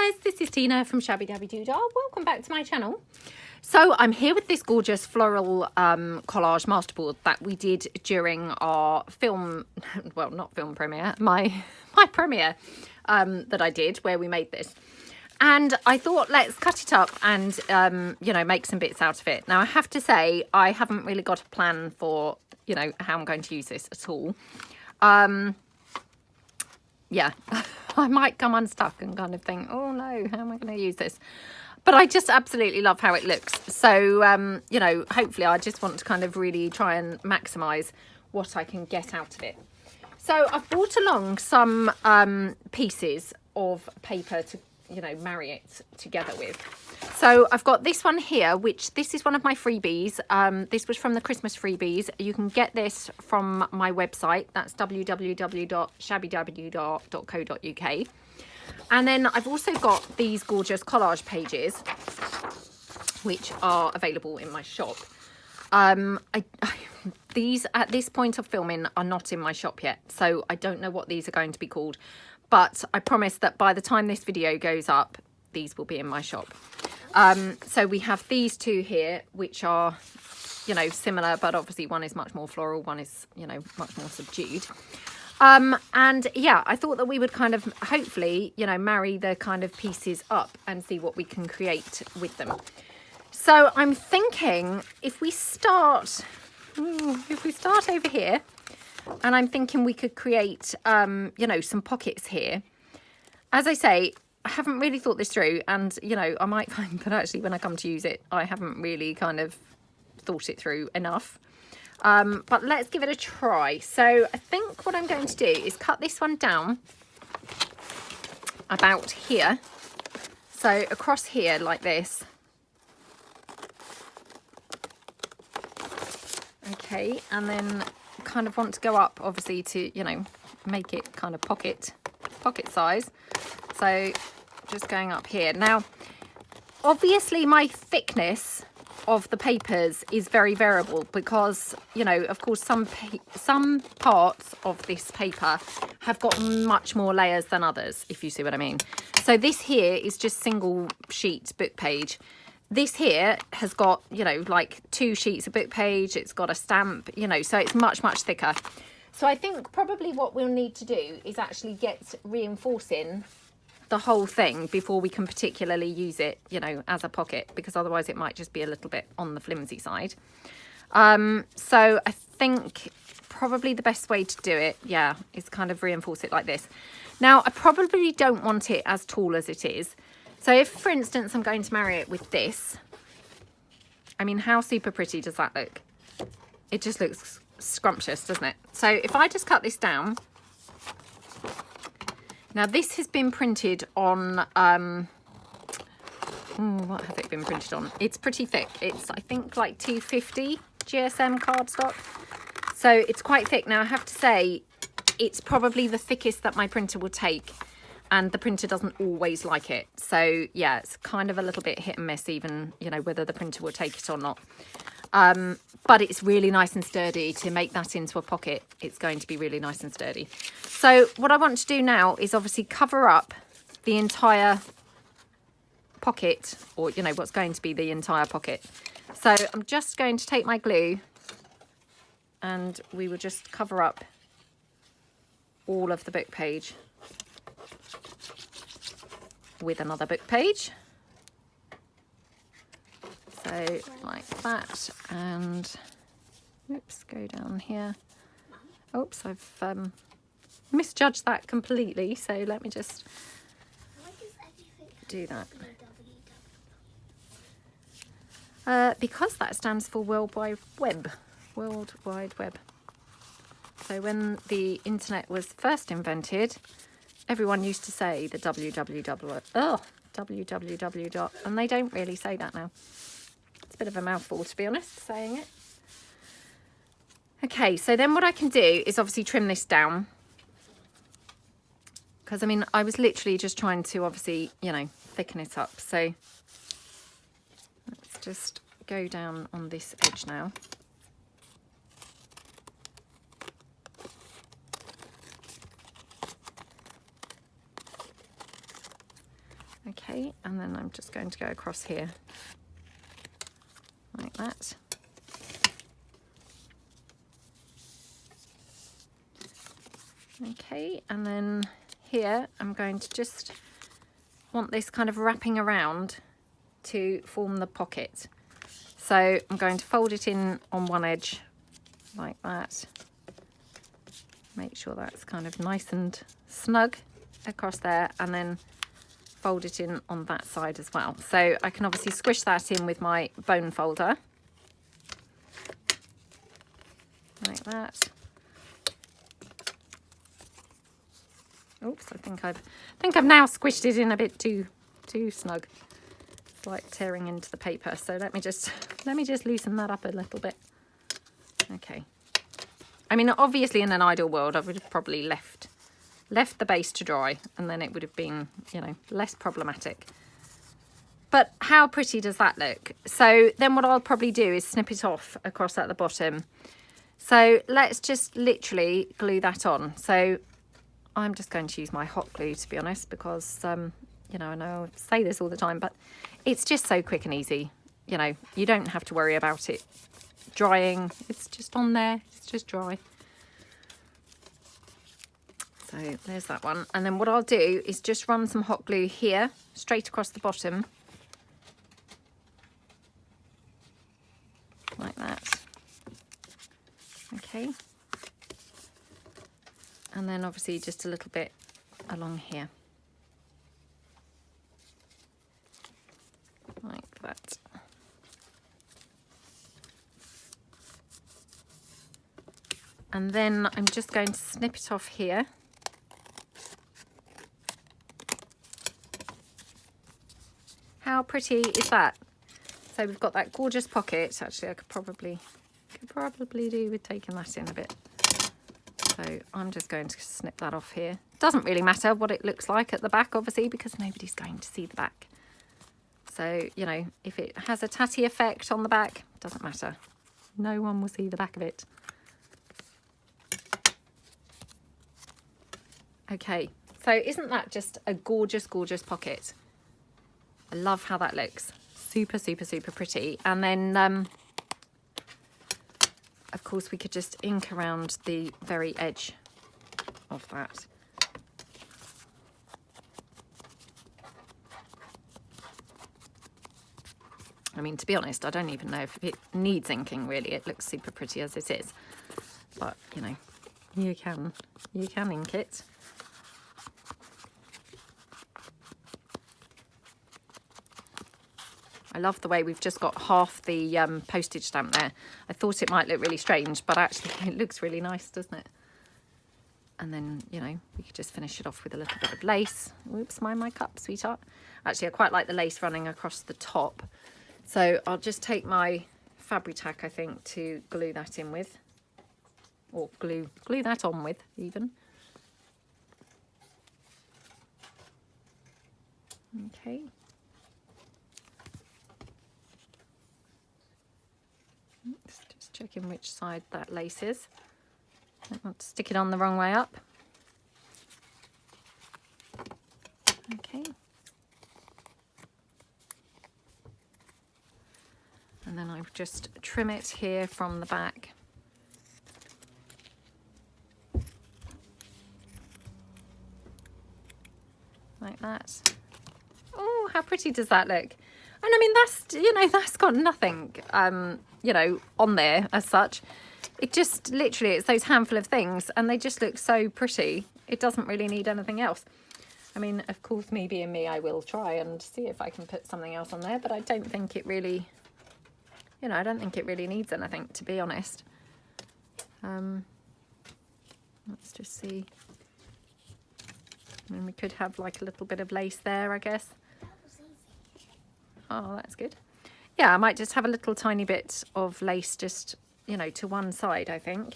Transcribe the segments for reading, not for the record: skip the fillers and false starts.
guys, this is Tina from Shabbydabbydoodah. Welcome back to my channel. So I'm here with this gorgeous floral collage masterboard that we did during our film, well, not film premiere, my premiere that I did where we made this. And I thought, let's cut it up and, you know, make some bits out of it. Now, I have to say, I haven't really got a plan for, you know, how I'm going to use this at all. Yeah, I might come unstuck and kind of think, oh no, how am I going to use this? But I just absolutely love how it looks. So, you know, hopefully I just want to kind of really try and maximise what I can get out of it. So I've brought along some pieces of paper to, you know, marry it together with. So I've got this one here, which this is one of my freebies. This was from the Christmas freebies. You can get this from my website. That's www.shabbydabbydoodah.co.uk. And then I've also got these gorgeous collage pages, which are available in my shop. These, at this point of filming, are not in my shop yet, so I don't know what these are going to be called. But I promise that by the time this video goes up, these will be in my shop. So we have these two here, which are, you know, similar, but obviously one is much more floral, one is, you know, much more subdued. And yeah, I thought that we would kind of hopefully, you know, marry the kind of pieces up and see what we can create with them. So I'm thinking if we start over here, and I'm thinking we could create, you know, some pockets here. As I say, I haven't really thought this through, and, you know, I might find that actually when I come to use it, I haven't really kind of thought it through enough. But let's give it a try. So I think what I'm going to do is cut this one down about here. So across here like this. Okay, and then kind of want to go up obviously to, you know, make it kind of pocket size. So just going up here. Now, obviously my thickness of the papers is very variable because, you know, of course some parts of this paper have got much more layers than others, if you see what I mean. So this here is just single sheet book page. This here has got, you know, like 2 sheets of book page. It's got a stamp, you know, so it's much thicker. So I think probably what we'll need to do is actually get reinforcing the whole thing before we can particularly use it, you know, as a pocket, because otherwise it might just be a little bit on the flimsy side. So I think probably the best way to do it, yeah, is kind of reinforce it like this. Now, I probably don't want it as tall as it is. So if, for instance, I'm going to marry it with this, I mean, how super pretty does that look? It just looks scrumptious, doesn't it? So if I just cut this down. Now this has been printed on, what have it been printed on? It's pretty thick. It's, I think, like 250 GSM cardstock. So it's quite thick. Now I have to say, it's probably the thickest that my printer will take. And the printer doesn't always like it. So yeah, it's kind of a little bit hit and miss even, you know, whether the printer will take it or not. But it's really nice and sturdy. To make that into a pocket, it's going to be really nice and sturdy. So what I want to do now is obviously cover up the entire pocket, or, you know, what's going to be the entire pocket. So I'm just going to take my glue and we will just cover up all of the book page with another book page. So like that, and oops, go down here. Oops, I've misjudged that completely, so let me just do that. Because that stands for World Wide Web. World Wide Web. So when the internet was first invented, everyone used to say the www, and they don't really say that now. It's a bit of a mouthful, to be honest, saying it. Okay, so then what I can do is obviously trim this down. Because, I mean, I was literally just trying to obviously, you know, thicken it up. So let's just go down on this edge now. Okay, and then I'm just going to go across here like that. Okay, and then here I'm going to just want this kind of wrapping around to form the pocket. So I'm going to fold it in on one edge like that. Make sure that's kind of nice and snug across there, and then fold it in on that side as well. So I can obviously squish that in with my bone folder like that. Oops, I think I've now squished it in a bit too snug. It's like tearing into the paper. So let me just loosen that up a little bit. Okay. I mean, obviously in an ideal world I would have probably left the base to dry, and then it would have been, you know, less problematic. But how pretty does that look? So then what I'll probably do is snip it off across at the bottom. So let's just literally glue that on. So I'm just going to use my hot glue, to be honest, because, you know I say this all the time, but it's just so quick and easy. You know, you don't have to worry about it drying. It's just on there. It's just dry. So there's that one. And then what I'll do is just run some hot glue here, straight across the bottom. Like that. Okay. And then obviously just a little bit along here. Like that. And then I'm just going to snip it off here. How pretty is that? So we've got that gorgeous pocket. Actually, I could probably do with taking that in a bit. So I'm just going to snip that off here. Doesn't really matter what it looks like at the back, obviously, because nobody's going to see the back. So, you know, if it has a tatty effect on the back, doesn't matter. No one will see the back of it. Okay, so isn't that just a gorgeous, gorgeous pocket? I love how that looks. Super, super, super pretty. And then, of course, we could just ink around the very edge of that. I mean, to be honest, I don't even know if it needs inking, really. It looks super pretty as it is. But, you know, you can ink it. I love the way we've just got half the postage stamp there. I thought it might look really strange, but actually it looks really nice, doesn't it? And then, you know, we could just finish it off with a little bit of lace. Whoops, mind my cup, sweetheart. Actually, I quite like the lace running across the top. So I'll just take my Fabri-Tac, I think, to glue that in with. Or glue that on with, even. Okay. Just checking which side that lace is. Don't want to stick it on the wrong way up. Okay. And then I just trim it here from the back. Like that. Oh, how pretty does that look? And I mean, that's, you know, that's got nothing, you know, on there as such. It just literally, it's those handful of things and they just look so pretty. It doesn't really need anything else. I mean, of course, me being me, I will try and see if I can put something else on there, but I don't think it really, you know, I don't think it really needs anything, to be honest. Let's just see. I mean, we could have like a little bit of lace there, I guess. Oh, that's good. Yeah, I might just have a little tiny bit of lace just, you know, to one side, I think.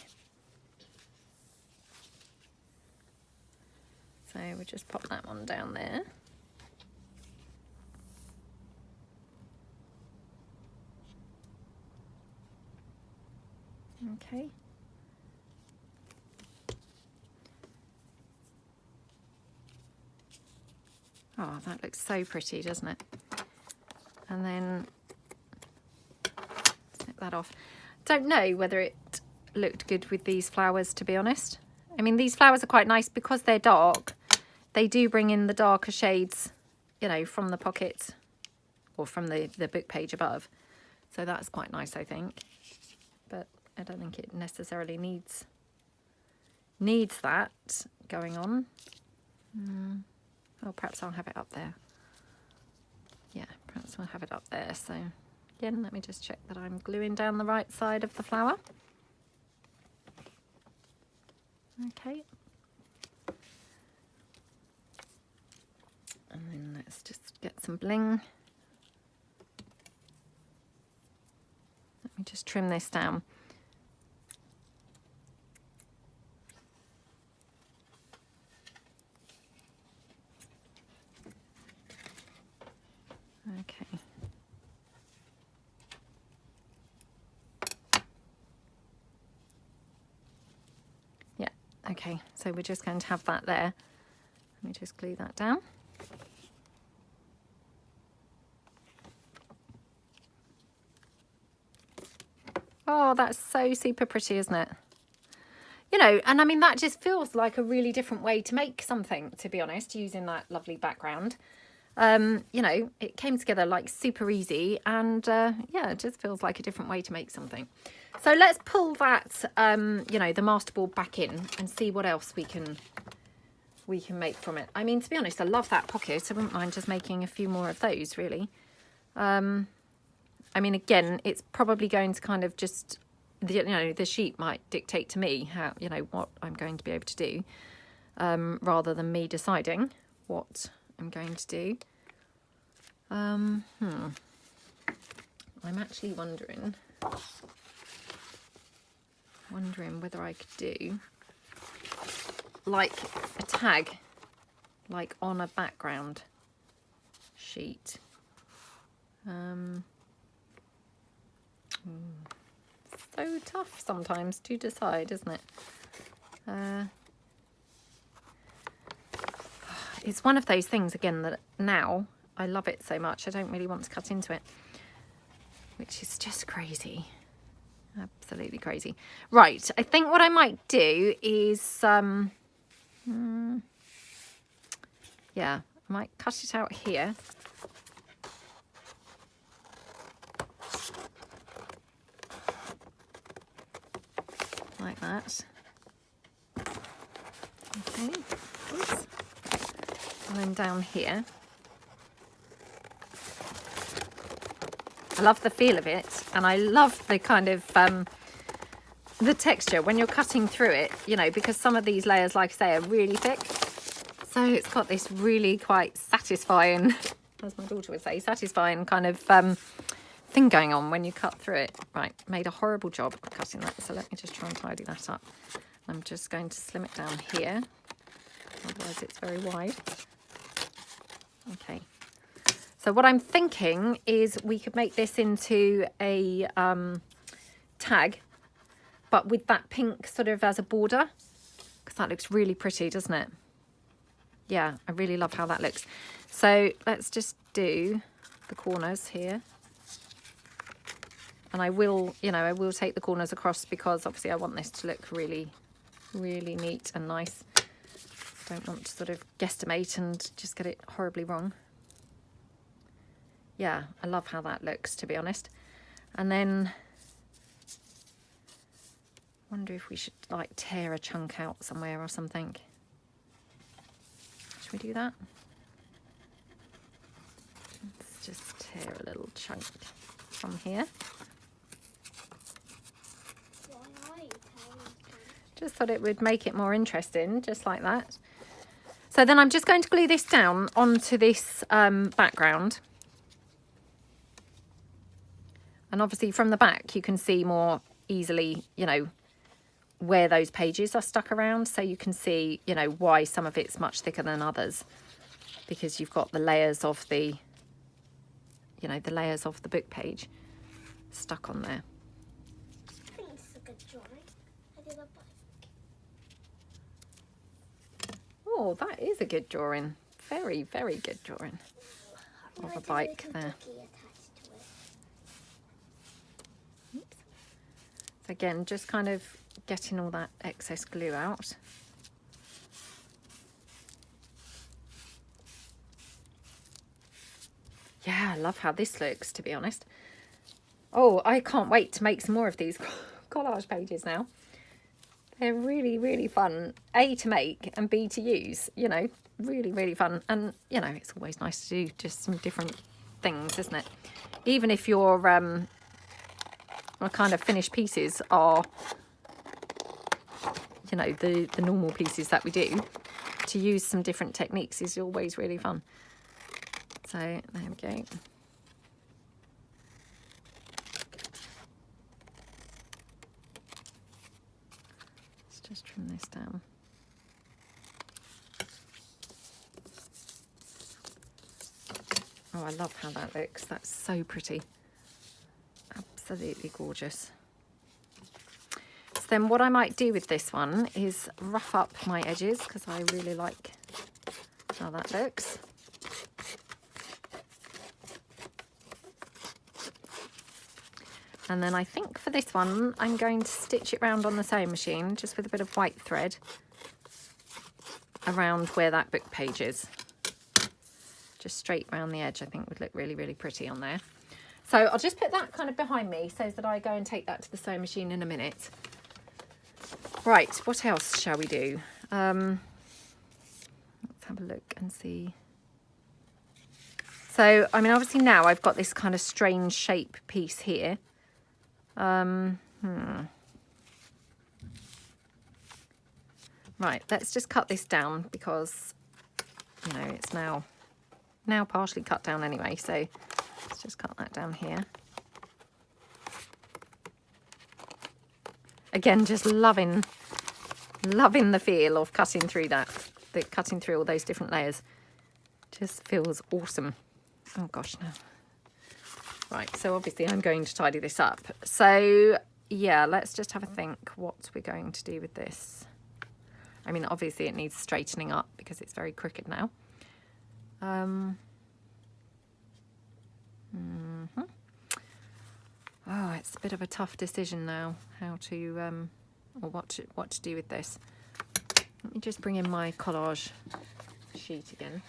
So we'll just pop that one down there. Okay. Oh, that looks so pretty, doesn't it? And then snip that off. Don't know whether it looked good with these flowers, to be honest. I mean, these flowers are quite nice because they're dark. They do bring in the darker shades, you know, from the pocket or from the book page above. So that's quite nice, I think. But I don't think it necessarily needs that going on. Oh, perhaps I'll have it up there. Yeah, perhaps we'll have it up there. So again, let me just check that I'm gluing down the right side of the flower. Okay. And then let's just get some bling. Let me just trim this down. Okay. Yeah, okay, so we're just going to have that there. Let me just glue that down. Oh, that's so super pretty, isn't it? You know, and I mean, that just feels like a really different way to make something, to be honest, using that lovely background. You know, it came together like super easy, and yeah, it just feels like a different way to make something. So let's pull that, you know, the masterboard back in and see what else we can make from it. I mean, to be honest, I love that pocket. I wouldn't mind just making a few more of those, really. I mean, again, it's probably going to kind of just, you know, the sheet might dictate to me how, you know, what I'm going to be able to do, rather than me deciding what I'm going to do. I'm actually wondering whether I could do like a tag, like on a background sheet. So tough sometimes to decide, isn't it? It's one of those things, again, that now I love it so much I don't really want to cut into it, which is just crazy. Absolutely crazy. Right, I think what I might do is yeah, I might cut it out here. Like that. Okay. Oops. And then down here. I love the feel of it, and I love the kind of the texture when you're cutting through it, you know, because some of these layers, like I say, are really thick. So it's got this really quite satisfying, as my daughter would say, satisfying kind of thing going on when you cut through it. Right, made a horrible job of cutting that, so let me just try and tidy that up. I'm just going to slim it down here, otherwise it's very wide. Okay, so what I'm thinking is we could make this into a tag, but with that pink sort of as a border, because that looks really pretty, doesn't it? Yeah, I really love how that looks. So let's just do the corners here. And I will, you know, I will take the corners across because obviously I want this to look really, really neat and nice. Don't want to sort of guesstimate and just get it horribly wrong. Yeah, I love how that looks, to be honest. And then wonder if we should like tear a chunk out somewhere or something. Should we do that? Let's just tear a little chunk from here. Just thought it would make it more interesting, just like that. So then I'm just going to glue this down onto this background. And obviously from the back you can see more easily, you know, where those pages are stuck around. So you can see, you know, why some of it's much thicker than others. Because you've got the layers of the, you know, the layers of the book page stuck on there. I think it's a good drawing. I did a Oh, that is a good drawing. very, very good drawing of a bike there. Oops. So again, just kind of getting all that excess glue out. Yeah, I love how this looks, to be honest. Oh, I can't wait to make some more of these collage pages now. They're really, really fun, A, to make, and B, to use, you know, really, really fun. And, you know, it's always nice to do just some different things, isn't it? Even if your kind of finished pieces are, you know, the normal pieces that we do, to use some different techniques is always really fun. So, there we go. Just trim this down. Oh, I love how that looks. That's so pretty. Absolutely gorgeous. So then what I might do with this one is rough up my edges because I really like how that looks. And then I think for this one, I'm going to stitch it round on the sewing machine, just with a bit of white thread around where that book page is. Just straight round the edge, I think would look really, really pretty on there. So I'll just put that kind of behind me so that I go and take that to the sewing machine in a minute. Right, what else shall we do? Let's have a look and see. So, I mean, obviously now I've got this kind of strange shape piece here. Right, let's just cut this down because, you know, it's now partially cut down anyway, so let's just cut that down here. Again, just loving the feel of cutting through cutting through all those different layers. Just feels awesome. Oh gosh, no. Right, so obviously I'm going to tidy this up. So yeah, let's just have a think what we're going to do with this. I mean, obviously it needs straightening up because it's very crooked now. Oh, it's a bit of a tough decision now how to or what to do with this. Let me just bring in my collage sheet again.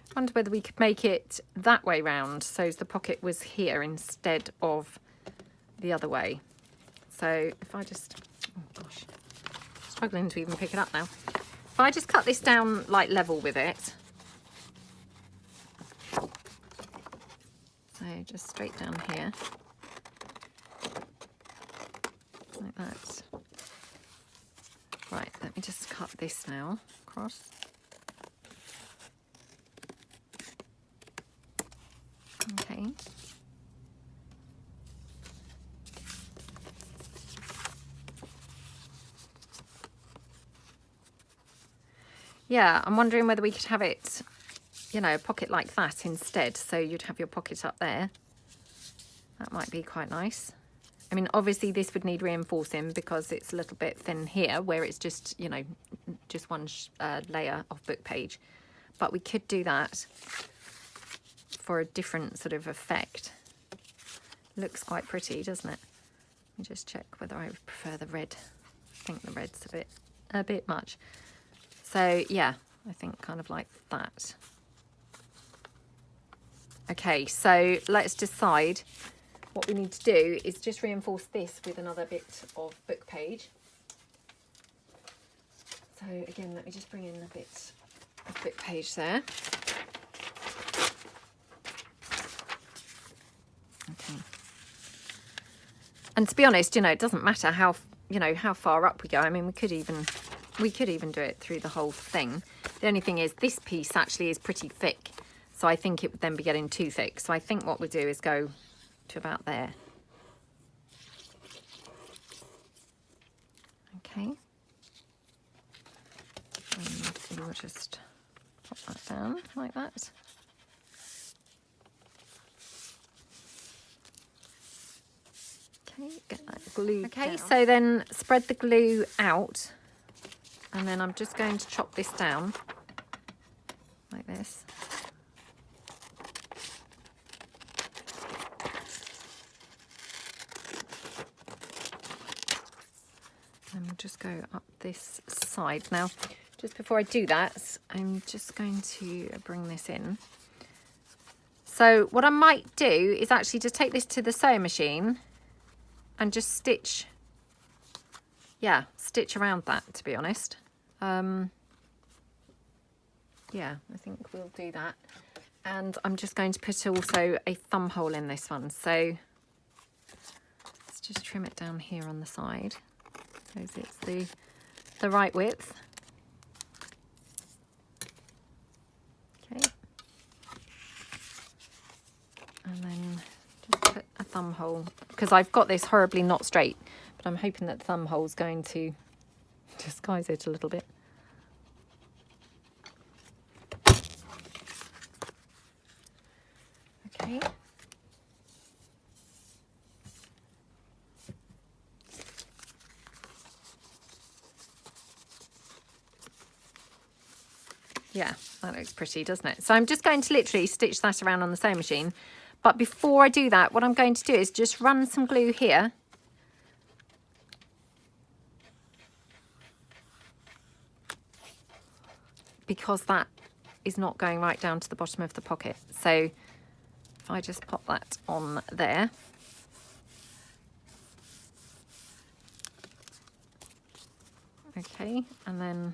I wonder whether we could make it that way round so the pocket was here instead of the other way. So if I just, oh gosh, struggling to even pick it up now. If I just cut this down like level with it, so just straight down here, like that. Right, let me just cut this now across. Okay. Yeah, I'm wondering whether we could have it, you know, a pocket like that instead. So you'd have your pocket up there. That might be quite nice. I mean, obviously this would need reinforcing because it's a little bit thin here where it's just, you know, just one layer of book page. But we could do that for a different sort of effect. Looks quite pretty, doesn't it? Let me just check whether I would prefer the red. I think the red's a bit much. So yeah, I think kind of like that. Okay, so let's decide what we need to do is just reinforce this with another bit of book page. So again, let me just bring in a bit of book page there. Okay. And to be honest, you know, it doesn't matter how, you know, how far up we go. I mean, we could even do it through the whole thing. The only thing is this piece actually is pretty thick. So I think it would then be getting too thick. So I think what we'll do is go to about there. Okay. And you will just pop that down like that. Okay, get that glue. Okay, down. So then spread the glue out, and then I'm just going to chop this down like this. And we'll just go up this side. Now, just before I do that, I'm just going to bring this in. So what I might do is actually just take this to the sewing machine and just stitch, yeah, stitch around that, to be honest. Yeah, I think we'll do that. And I'm just going to put also a thumb hole in this one. So let's just trim it down here on the side, because it's the right width. Okay. And then just put a thumb hole, because I've got this horribly not straight, but I'm hoping that the thumb hole's going to disguise it a little bit. Okay. Yeah, that looks pretty, doesn't it? So I'm just going to literally stitch that around on the sewing machine. But before I do that, what I'm going to do is just run some glue here. Because that is not going right down to the bottom of the pocket. So if I just pop that on there. Okay, and then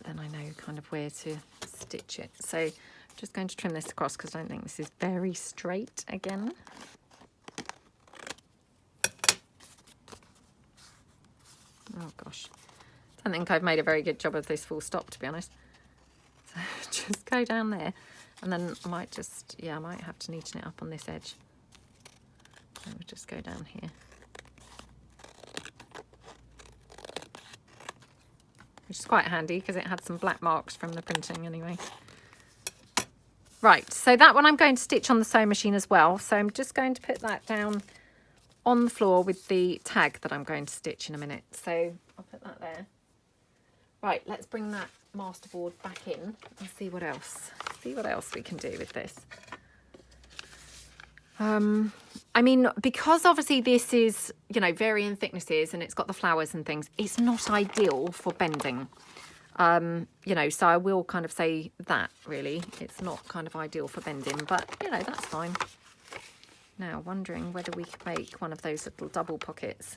I know kind of where to stitch it. So I'm just going to trim this across because I don't think this is very straight again. Oh gosh, I don't think I've made a very good job of this full stop, to be honest. So just go down there, and then I might just, yeah, I might have to neaten it up on this edge. So we'll just go down here. Which is quite handy because it had some black marks from the printing anyway. Right, so that one I'm going to stitch on the sewing machine as well. So I'm just going to put that down on the floor with the tag that I'm going to stitch in a minute. So I'll put that there. Right, let's bring that masterboard back in and see what else we can do with this. I mean, because obviously this is, you know, varying thicknesses and it's got the flowers and things, it's not ideal for bending. You know, so I will kind of say that really, it's not kind of ideal for bending, but you know, that's fine. Now, wondering whether we could make one of those little double pockets.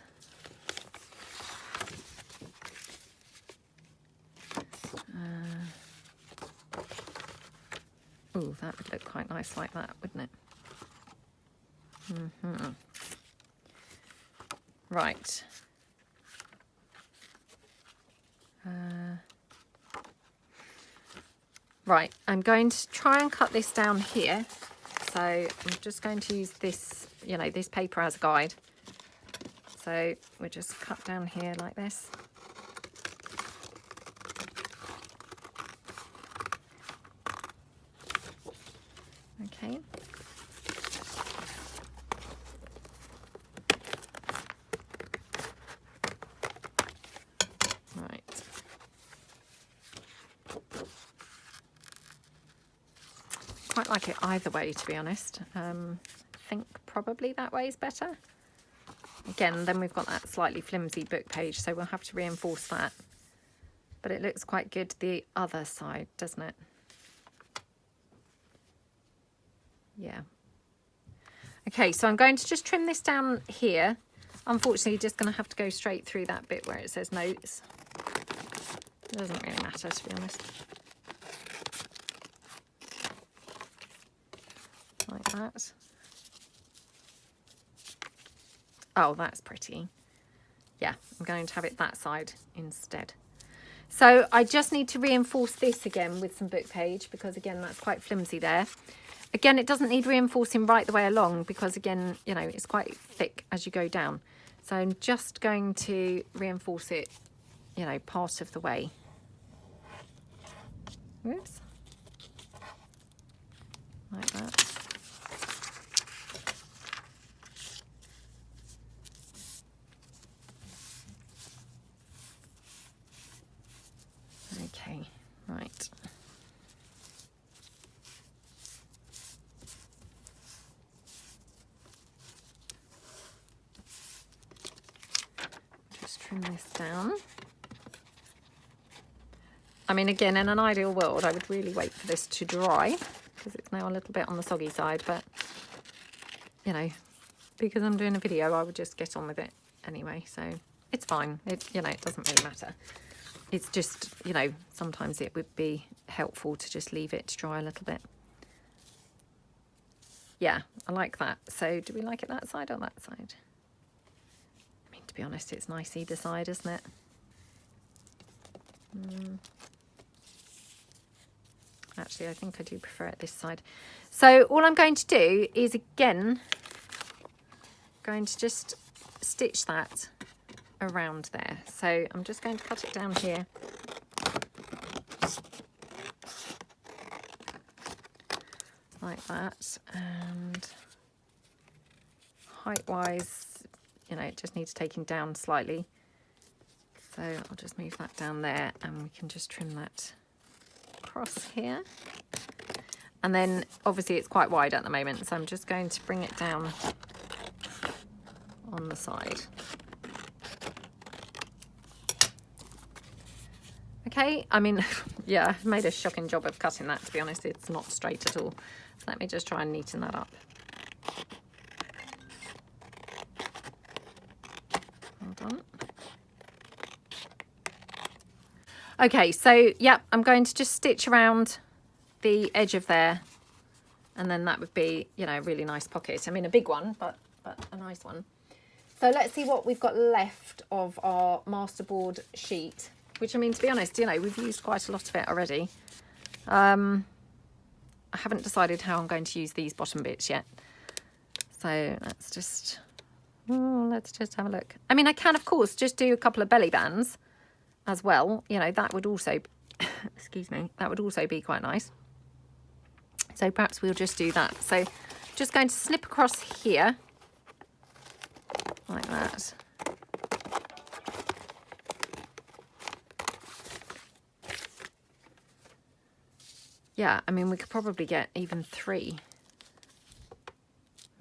Oh, that would look quite nice like that, wouldn't it? Right. Right, I'm going to try and cut this down here. So I'm just going to use this, you know, this paper as a guide. So we just cut down here like this. Okay. Right. Quite like it either way, to be honest. I think probably that way is better. Again, then we've got that slightly flimsy book page, so we'll have to reinforce that. But it looks quite good the other side, doesn't it? Yeah. Okay, so I'm going to just trim this down here. Unfortunately, just going to have to go straight through that bit where it says notes. It doesn't really matter, to be honest. Like that. Oh, that's pretty. Yeah, I'm going to have it that side instead. So I just need to reinforce this again with some book page because again, that's quite flimsy there. Again, it doesn't need reinforcing right the way along because again, you know, it's quite thick as you go down. So I'm just going to reinforce it, you know, part of the way. Oops. Like that. Okay, right. Just trim this down. I mean, again, in an ideal world, I would really wait for this to dry because it's now a little bit on the soggy side, but, you know, because I'm doing a video, I would just get on with it anyway, so it's fine. You know, it doesn't really matter. It's just, you know, sometimes it would be helpful to just leave it to dry a little bit. Yeah, I like that. So do we like it that side or that side? I mean, to be honest, it's nice either side, isn't it? Actually, I think I do prefer it this side. So all I'm going to do is, again, going to just stitch that around there. So I'm just going to cut it down here. Like that. And height-wise, you know, it just needs taking down slightly. So I'll just move that down there and we can just trim that across here. And then obviously it's quite wide at the moment, so I'm just going to bring it down on the side. Okay, I mean, yeah, I've made a shocking job of cutting that, to be honest. It's not straight at all. So let me just try and neaten that up. Hold on. Okay, so yeah, I'm going to just stitch around the edge of there, and then that would be, you know, a really nice pocket. I mean, a big one, but a nice one. So let's see what we've got left of our masterboard sheet, which, I mean, to be honest, you know, we've used quite a lot of it already. I haven't decided how I'm going to use these bottom bits yet. So let's just have a look. I mean, I can, of course, just do a couple of belly bands as well. You know, that would also, excuse me, that would also be quite nice. So perhaps we'll just do that. So just going to snip across here like that. Yeah, I mean, we could probably get even 3,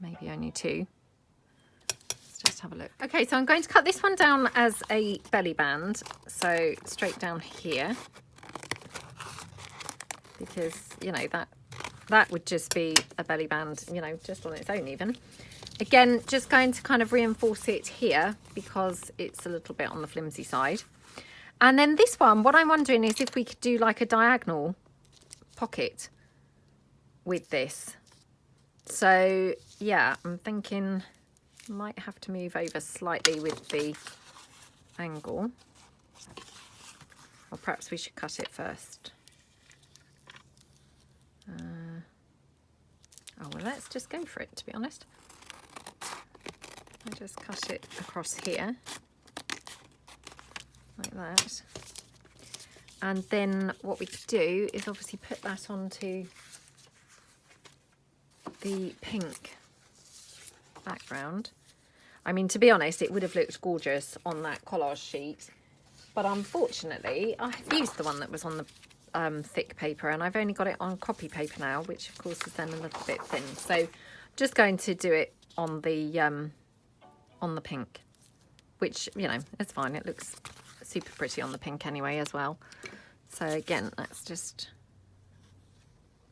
maybe only 2. Let's just have a look. Okay, so I'm going to cut this one down as a belly band, so straight down here, because, you know, that would just be a belly band, you know, just on its own even. Again, just going to kind of reinforce it here because it's a little bit on the flimsy side. And then this one, what I'm wondering is if we could do like a diagonal pocket with this. So yeah, I'm thinking might have to move over slightly with the angle, or perhaps we should cut it first. Oh, well, let's just go for it, to be honest. I just cut it across here like that. And then what we could do is obviously put that onto the pink background. I mean, to be honest, it would have looked gorgeous on that collage sheet, but unfortunately I've used the one that was on the thick paper, and I've only got it on copy paper now, which of course is then a little bit thin. So just going to do it on the pink, which, you know, it's fine. It looks super pretty on the pink anyway as well. So again, let's just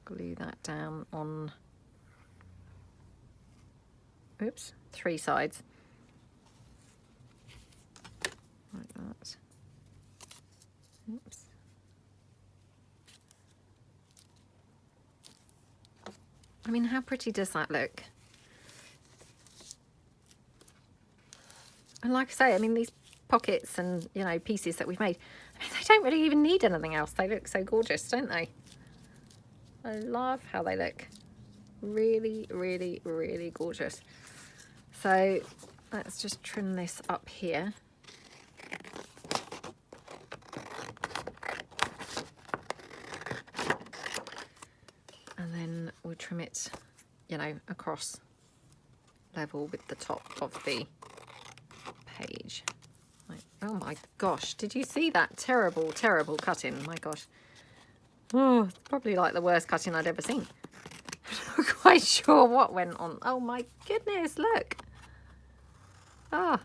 glue that down on, oops, 3 sides. Like that. Oops. I mean, how pretty does that look? And like I say, I mean, these pockets and, you know, pieces that we've made, I mean, they don't really even need anything else. They look so gorgeous, don't they? I love how they look. Really, really, really gorgeous. So let's just trim this up here. And then we'll trim it, you know, across level with the top of the page. Like, oh my gosh, did you see that terrible, terrible cutting? My gosh. Oh, it's probably like the worst cutting I'd ever seen. I'm not quite sure what went on. Oh my goodness, look. Ah.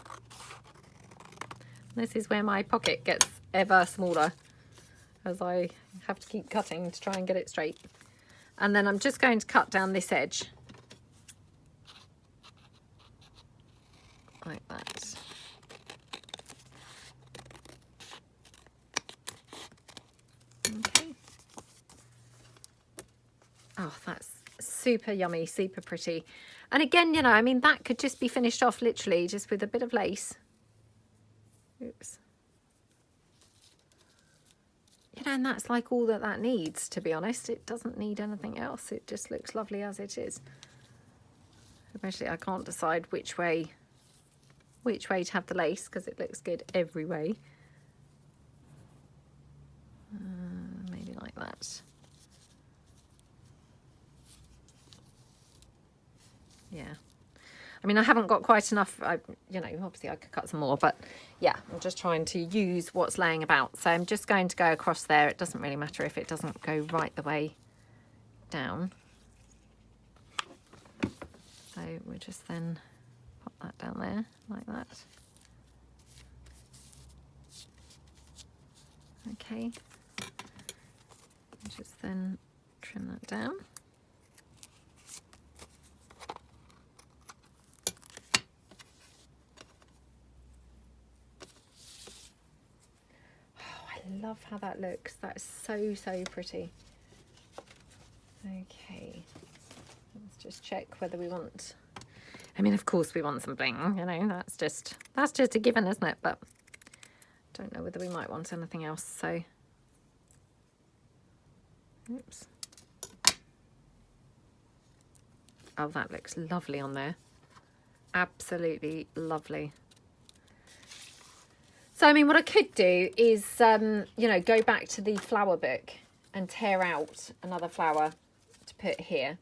This is where my pocket gets ever smaller as I have to keep cutting to try and get it straight. And then I'm just going to cut down this edge. Like that. Okay. Oh, that's super yummy, super pretty. And again, you know, I mean, that could just be finished off literally just with a bit of lace. Oops. You know, and that's like all that that needs, to be honest. It doesn't need anything else. It just looks lovely as it is. Especially, I can't decide which way to have the lace because it looks good every way. Maybe like that. Yeah. I mean, I haven't got quite enough, you know, obviously I could cut some more, but yeah, I'm just trying to use what's laying about. So I'm just going to go across there. It doesn't really matter if it doesn't go right the way down. So we'll just then pop that down there like that. Okay. Just then trim that down. I love how that looks. That is so, so pretty. Okay, let's just check whether we want, I mean, of course we want some bling, you know, that's just a given, isn't it? But I don't know whether we might want anything else, so, oops. Oh, that looks lovely on there. Absolutely lovely. So, I mean, what I could do is, you know, go back to the flower book and tear out another flower to put here.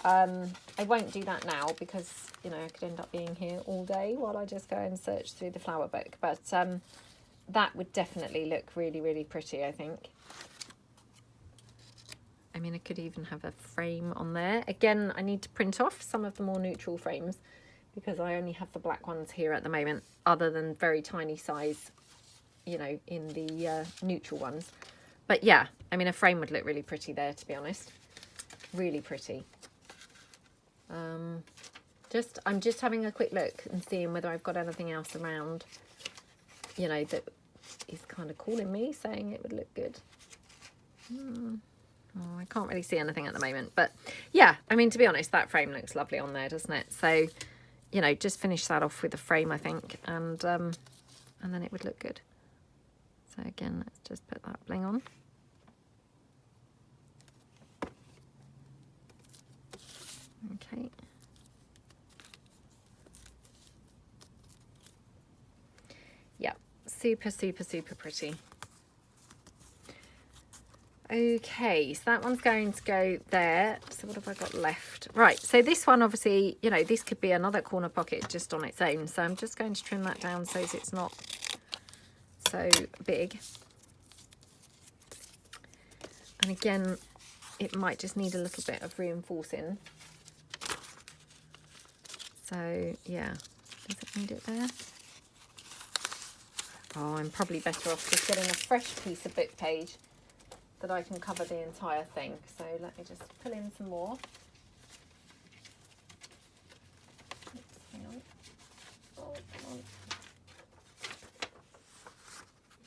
I won't do that now because, you know, I could end up being here all day while I just go and search through the flower book. But that would definitely look really, really pretty, I think. I mean, I could even have a frame on there. Again, I need to print off some of the more neutral frames because I only have the black ones here at the moment, other than very tiny size, you know, in the neutral ones. But yeah, I mean, a frame would look really pretty there, to be honest. Really pretty. I'm just having a quick look and seeing whether I've got anything else around, you know, that is kind of calling me, saying it would look good. Oh, I can't really see anything at the moment, but yeah, I mean, to be honest, that frame looks lovely on there, doesn't it? So, you know, just finish that off with a frame, I think, and then it would look good. So again, let's just put that bling on. Okay. Yeah, super, super, super pretty. Okay, so that one's going to go there. So what have I got left? Right, so this one, obviously, you know, this could be another corner pocket just on its own. So I'm just going to trim that down so it's not so big. And again, it might just need a little bit of reinforcing. So yeah, does it need it there? Oh, I'm probably better off just getting a fresh piece of book page that I can cover the entire thing. So let me just pull in some more. Oops, hang on. Oh, come on.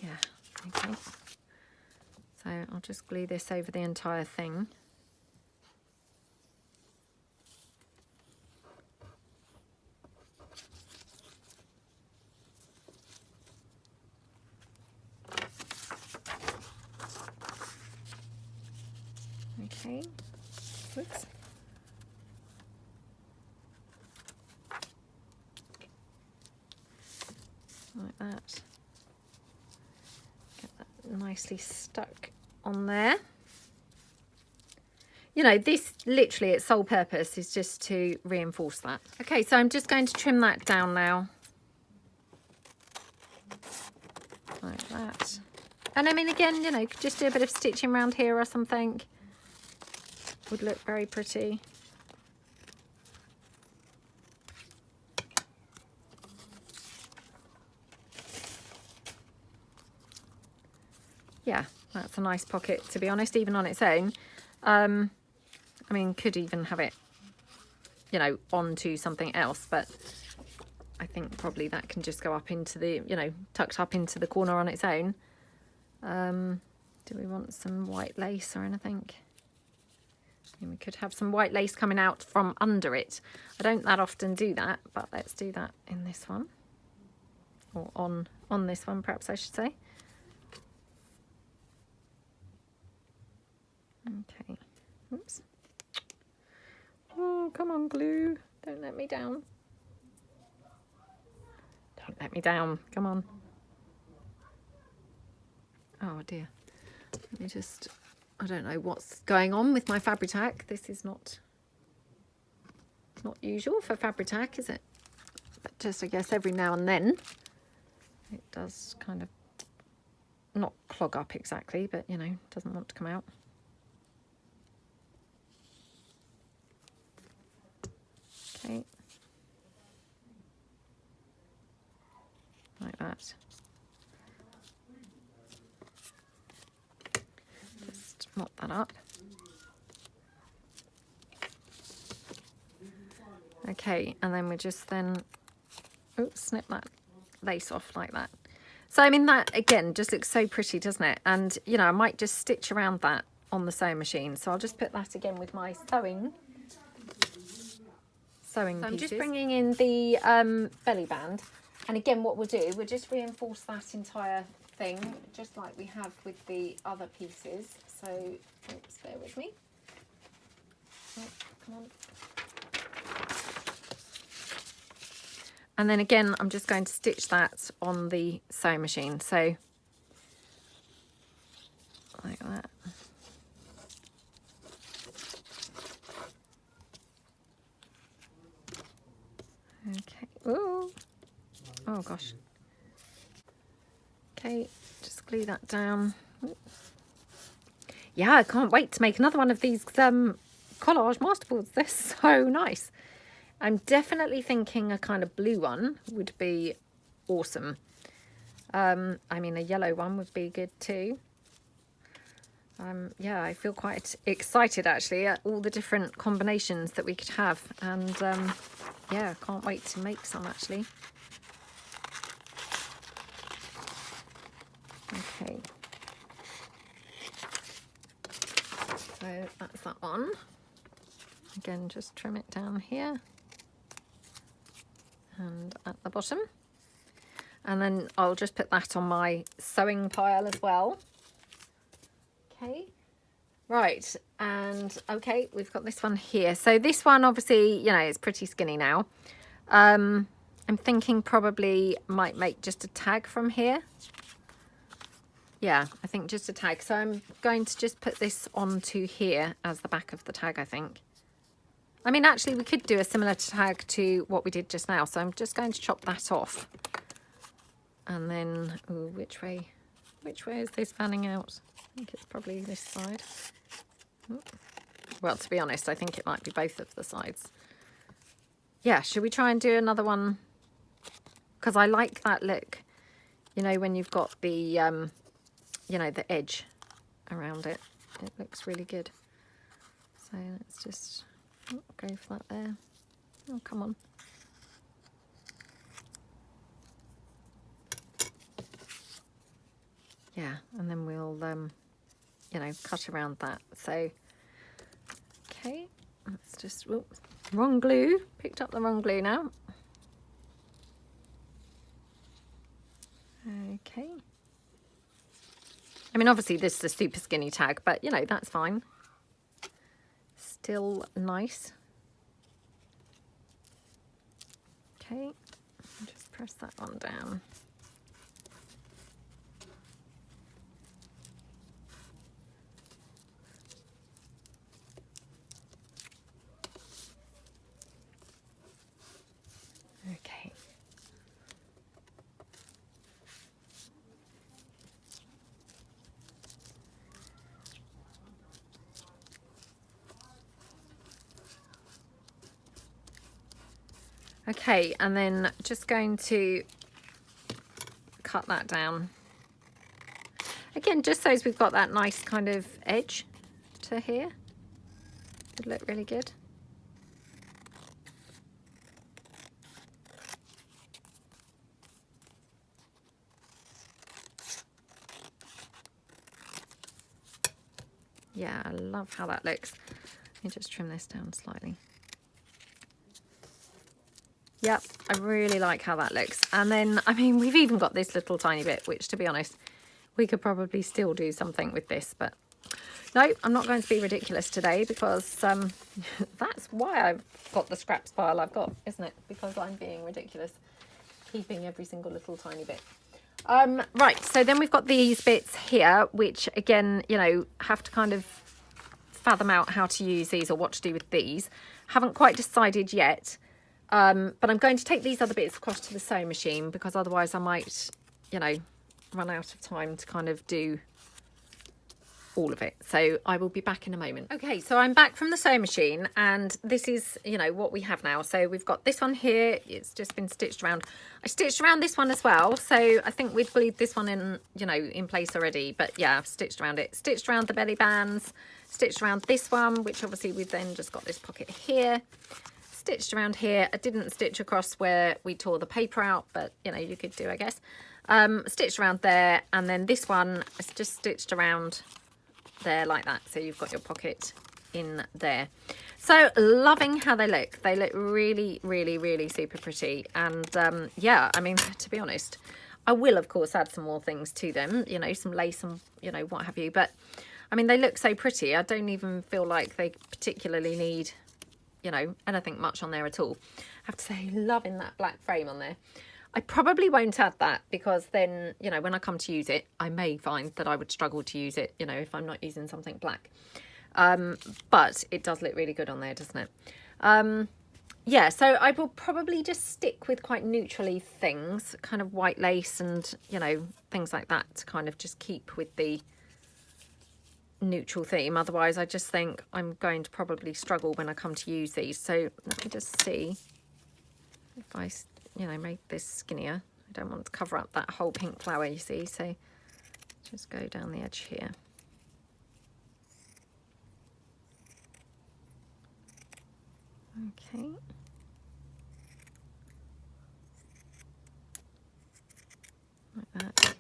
Yeah, okay. So I'll just glue this over the entire thing. Okay, whoops. nicely stuck on there. You know, this literally, its sole purpose is just to reinforce that. Okay, so I'm just going to trim that down now. Like that. And I mean, again, you know, could just do a bit of stitching around here or something. Would look very pretty. Yeah, that's a nice pocket, to be honest, even on its own. I mean, could even have it, you know, onto something else, but I think probably that can just go up into the, you know, tucked up into the corner on its own. Do we want some white lace or anything? And we could have some white lace coming out from under it. I don't that often do that, but let's do that in this one. Or on this one, perhaps I should say. Okay. Oops. Oh, come on, glue. Don't let me down. Don't let me down. Come on. Oh, dear. Let me just... I don't know what's going on with my Fabri-Tac. This is not usual for Fabri-Tac, is it? But just, I guess, every now and then it does kind of not clog up exactly, but, you know, doesn't want to come out. Okay. Like that. Just mop that up. Okay, and then we just snip that lace off like that. So I mean, that again just looks so pretty, doesn't it? And you know, I might just stitch around that on the sewing machine. So I'll just put that again with my sewing so pieces. I'm just bringing in the belly band, and again what we'll do, we'll just reinforce that entire thing just like we have with the other pieces. So oops, bear with me. Oh, come on. And then again, I'm just going to stitch that on the sewing machine. So like that. Okay. Ooh. Oh gosh. Okay, just glue that down. Yeah, I can't wait to make another one of these collage masterboards. They're so nice. I'm definitely thinking a kind of blue one would be awesome. I mean, a yellow one would be good too. Yeah, I feel quite excited actually at all the different combinations that we could have, and yeah, can't wait to make some actually. Okay, so that's that one. Again, just trim it down here and at the bottom, and then I'll just put that on my sewing pile as well. Okay, right, and okay, we've got this one here. So this one obviously, you know, it's pretty skinny now. I'm thinking probably might make just a tag from here. Yeah, I think just a tag. So I'm going to just put this onto here as the back of the tag, I think. I mean, actually, we could do a similar tag to what we did just now. So I'm just going to chop that off. And then, ooh, which way is this fanning out? I think it's probably this side. Well, to be honest, I think it might be both of the sides. Yeah, should we try and do another one? Because I like that look, you know, when you've got the, you know, the edge around it. It looks really good. So let's just go for that there. Oh, come on. Yeah, and then we'll, you know, cut around that. So, okay, let's just, whoops, wrong glue. Picked up the wrong glue now. Okay. I mean, obviously this is a super skinny tag, but, you know, that's fine. Still nice. Okay, just press that one down. Okay, and then just going to cut that down. Again, just so as we've got that nice kind of edge to here. Would look really good. Yeah, I love how that looks. Let me just trim this down slightly. Yep, I really like how that looks. And then, I mean, we've even got this little tiny bit, which to be honest, we could probably still do something with this, but no, I'm not going to be ridiculous today because that's why I've got the scraps pile I've got, isn't it? Because I'm being ridiculous, keeping every single little tiny bit. Right, so then we've got these bits here, which again, you know, have to kind of fathom out how to use these or what to do with these. Haven't quite decided yet, but I'm going to take these other bits across to the sewing machine because otherwise I might, you know, run out of time to kind of do all of it. So I will be back in a moment. Okay, so I'm back from the sewing machine and this is, you know, what we have now. So we've got this one here, it's just been stitched around. I stitched around this one as well, so I think we'd glued this one in, you know, in place already, but yeah, I've stitched around it. Stitched around the belly bands, stitched around this one, which obviously we've then just got this pocket here. Stitched around here. I didn't stitch across where we tore the paper out, but you know, you could do, I guess. Stitched around there, and then this one is just stitched around there like that, so you've got your pocket in there. So loving how they look. They look really, really, really super pretty. And yeah, I mean, to be honest, I will of course add some more things to them, you know, some lace and, you know, what have you, but I mean, they look so pretty. I don't even feel like they particularly need, you know, anything much on there at all. I have to say, loving that black frame on there. I probably won't add that because then, you know, when I come to use it, I may find that I would struggle to use it, you know, if I'm not using something black. But it does look really good on there, doesn't it? Yeah, so I will probably just stick with quite neutrally things, kind of white lace and, you know, things like that to kind of just keep with the neutral theme. Otherwise, I just think I'm going to probably struggle when I come to use these. So let me just see if I, you know, make this skinnier. I don't want to cover up that whole pink flower, you see, so just go down the edge here. Okay. Like that.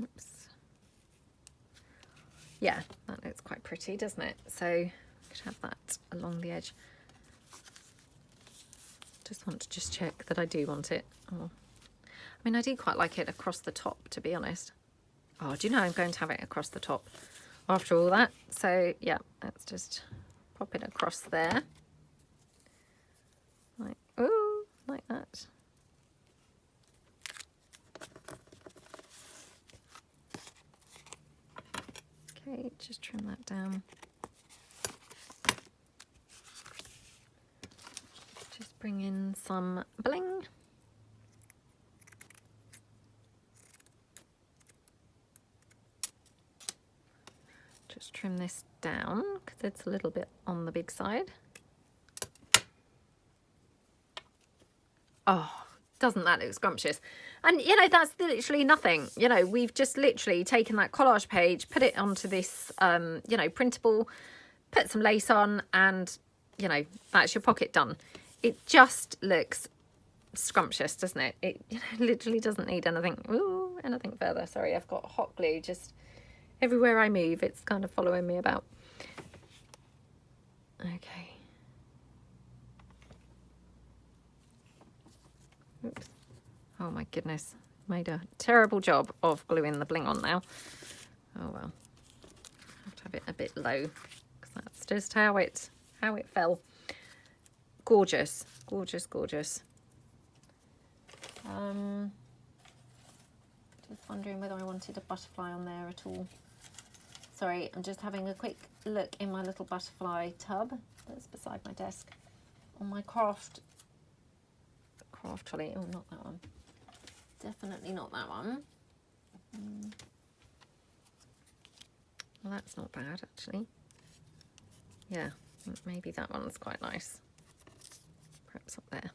Oops. Yeah, that looks quite pretty, doesn't it? So I could have that along the edge. Just want to just check that I do want it. Oh. I mean, I do quite like it across the top, to be honest. Oh, do you know I'm going to have it across the top after all that? So yeah, let's just pop it across there. Like, ooh, like that. Okay, just trim that down. Just bring in some bling. Just trim this down because it's a little bit on the big side. Oh, doesn't that look scrumptious? And you know, that's literally nothing. You know, we've just literally taken that collage page, put it onto this you know, printable, put some lace on, and you know, that's your pocket done. It just looks scrumptious, doesn't it? It, you know, literally doesn't need anything further. Sorry, I've got hot glue just everywhere I move. It's kind of following me about. Okay. Oops. Oh my goodness, made a terrible job of gluing the bling on now. Oh well, I have to have it a bit low because that's just how it fell. Gorgeous, gorgeous, gorgeous. Just wondering whether I wanted a butterfly on there at all. Sorry, I'm just having a quick look in my little butterfly tub that's beside my desk on my craft trolley. Oh, not that one. Definitely not that one. Well, that's not bad, actually. Yeah, Maybe that one's quite nice. Perhaps up there.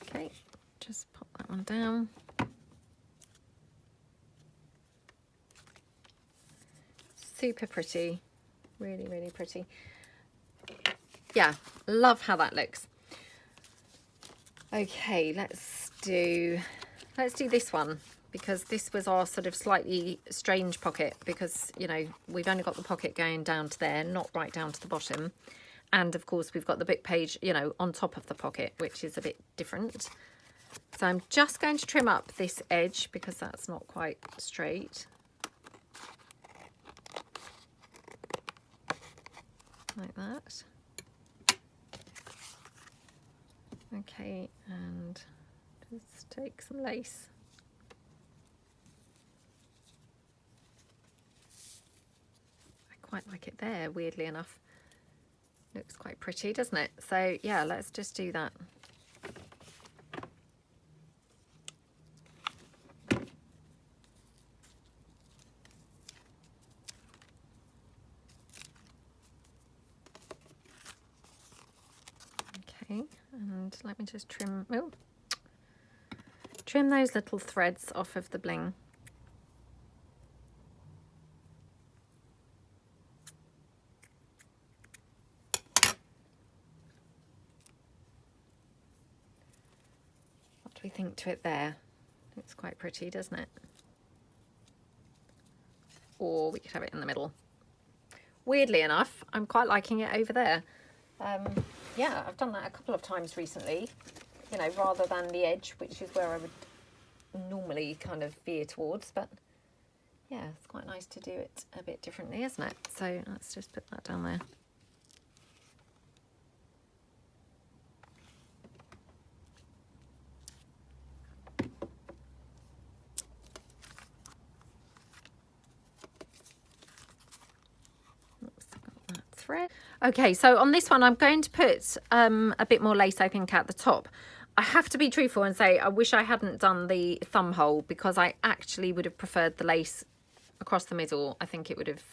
Okay, just pop that one down. Super pretty. Really, really pretty. Yeah, love how that looks. Okay, let's do this one, because this was our sort of slightly strange pocket, because, you know, we've only got the pocket going down to there, not right down to the bottom. And of course we've got the book page, you know, on top of the pocket, which is a bit different. So I'm just going to trim up this edge because that's not quite straight. Like that. Okay, and just take some lace. I quite like it there, weirdly enough. Looks quite pretty, doesn't it? So yeah, let's just do that. Okay, and let me just trim those little threads off of the bling. What do we think to it there? It's quite pretty, doesn't it? Or we could have it in the middle. Weirdly enough, I'm quite liking it over there. Yeah, I've done that a couple of times recently, you know, rather than the edge, which is where I would normally kind of veer towards. But yeah, it's quite nice to do it a bit differently, isn't it? So let's just put that down there. Thread. Okay, so on this one I'm going to put a bit more lace, I think, at the top. I have to be truthful and say I wish I hadn't done the thumb hole, because I actually would have preferred the lace across the middle. I think it would have,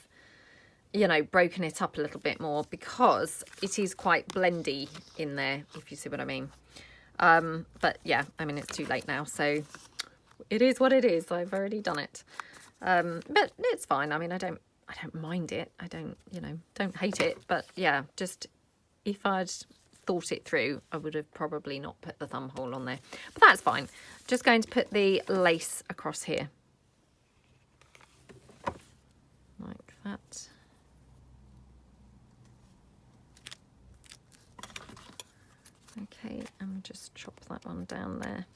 you know, broken it up a little bit more, because it is quite blendy in there, if you see what I mean. But yeah, I mean, it's too late now, so it is what it is. I've already done it. But it's fine. I mean, I don't mind it. I don't, you know, don't hate it. But yeah, just if I'd thought it through, I would have probably not put the thumb hole on there. But that's fine. Just going to put the lace across here. Like that. Okay, and just chop that one down there.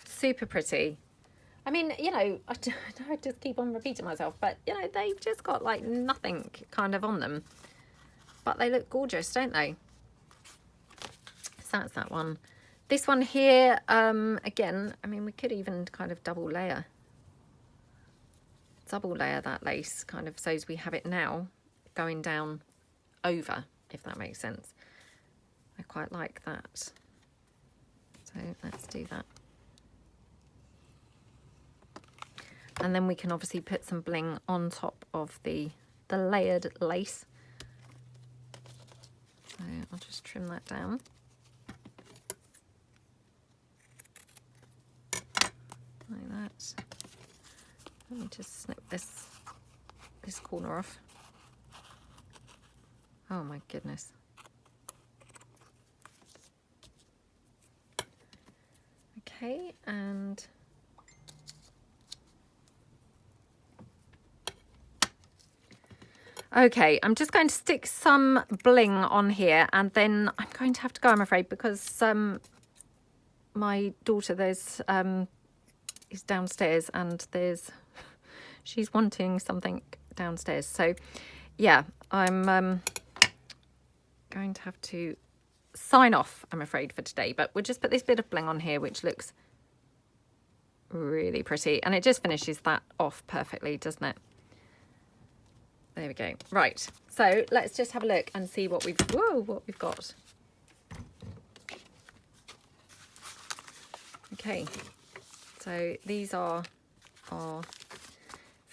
Super pretty. I mean, you know, I just keep on repeating myself, but, you know, they've just got like nothing kind of on them. But they look gorgeous, don't they? So that's that one. This one here, again, I mean, we could even kind of double layer that lace, kind of, so as we have it now going down over, if that makes sense. I quite like that. So let's do that. And then we can obviously put some bling on top of the layered lace. So I'll just trim that down. Like that. Let me just snip this corner off. Oh my goodness. Okay, and okay, I'm just going to stick some bling on here, and then I'm going to have to go, I'm afraid, because my daughter is downstairs, and she's wanting something downstairs. So yeah, I'm going to have to sign off, I'm afraid, for today. But we'll just put this bit of bling on here, which looks really pretty, and it just finishes that off perfectly, doesn't it? There we go. Right, so let's just have a look and see what we've got. Okay, so these are our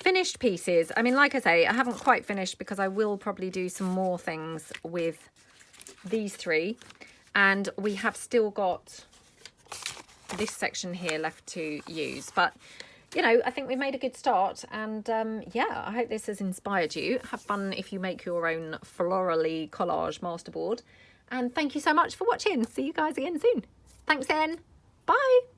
finished pieces. I mean, like I say, I haven't quite finished because I will probably do some more things with these three. And we have still got this section here left to use. But, you know, I think we made a good start. And yeah, I hope this has inspired you. Have fun if you make your own florally collage masterboard. And thank you so much for watching. See you guys again soon. Thanks then. Bye.